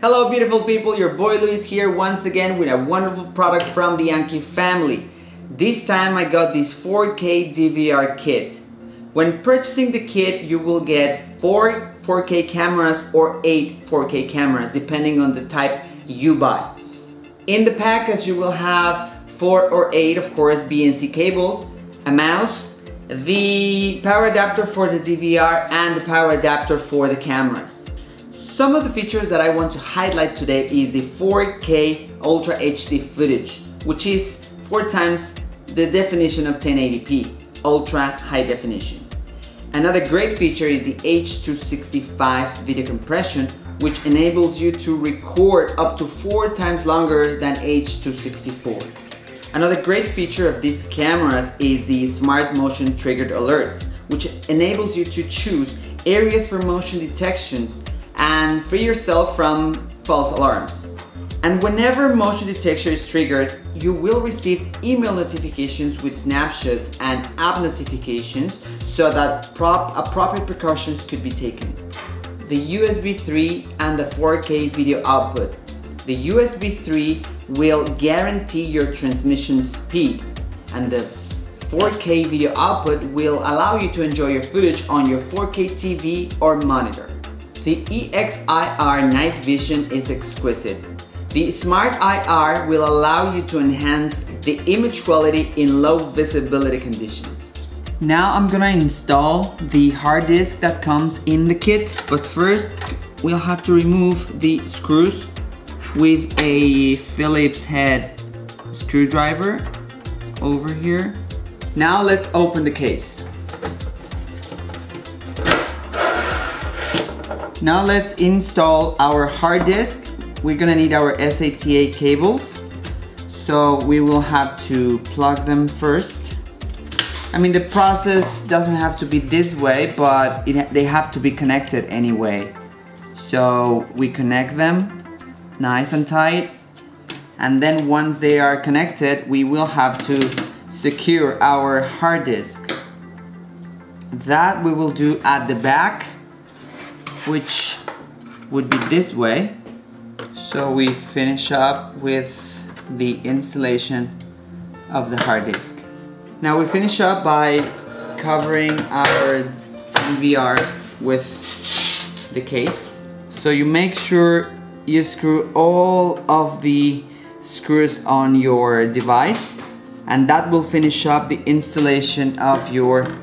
Hello beautiful people, your boy Luis here once again with a wonderful product from the ANNKE family. This time I got this 4K DVR kit. When purchasing the kit you will get 4 4K cameras or 8 4K cameras depending on the type you buy. In the package you will have 4 or 8 of course BNC cables, a mouse, the power adapter for the DVR and the power adapter for the cameras. Some of the features that I want to highlight today is the 4K Ultra HD footage, which is 4 times the definition of 1080p, ultra high definition. Another great feature is the H.265 video compression, which enables you to record up to 4 times longer than H.264. Another great feature of these cameras is the Smart Motion Triggered Alerts, which enables you to choose areas for motion detection and free yourself from false alarms. And whenever motion detection is triggered, you will receive email notifications with snapshots and app notifications so that appropriate precautions could be taken. The USB 3 and the 4K video output. The USB 3 will guarantee your transmission speed, and the 4K video output will allow you to enjoy your footage on your 4K TV or monitor. The EXIR night vision is exquisite. The Smart IR will allow you to enhance the image quality in low visibility conditions. Now I'm gonna install the hard disk that comes in the kit, but first we'll have to remove the screws with a Phillips head screwdriver over here. Now let's open the case. Now let's install our hard disk. We're gonna need our SATA cables. So we will have to plug them first. I mean, the process doesn't have to be this way, but they have to be connected anyway. So we connect them nice and tight. And then once they are connected, we will have to secure our hard disk. That we will do at the back, which would be this way. So we finish up with the installation of the hard disk. Now we finish up by covering our DVR with the case. So you make sure you screw all of the screws on your device, and that will finish up the installation of your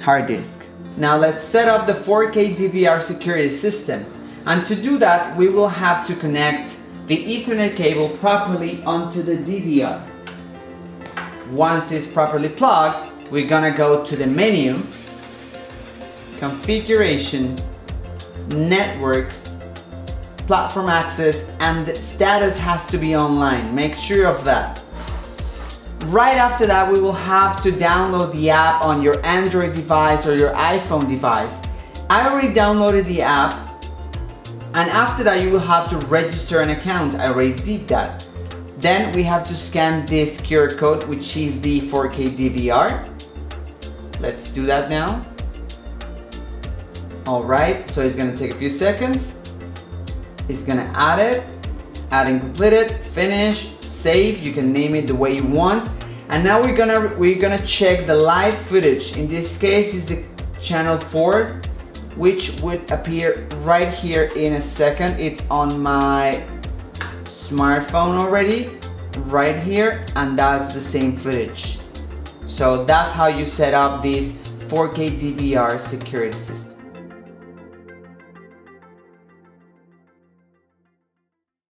hard disk. Now let's set up the 4K DVR security system. And to do that, we will have to connect the Ethernet cable properly onto the DVR. Once it's properly plugged, we're gonna go to the menu, configuration, network, platform access, and the status has to be online. Make sure of that. Right after that, we will have to download the app on your Android device or your iPhone device. I already downloaded the app, and after that you will have to register an account. I already did that. Then we have to scan this QR code, which is the 4K DVR. Let's do that now. Alright, so it's gonna take a few seconds. It's gonna add it, adding completed, finish, save. You can name it the way you want. And now we're gonna check the live footage. In this case is the channel 4, which would appear right here in a second. It's on my smartphone already, right here, and that's the same footage. So that's how you set up this 4K DVR security system.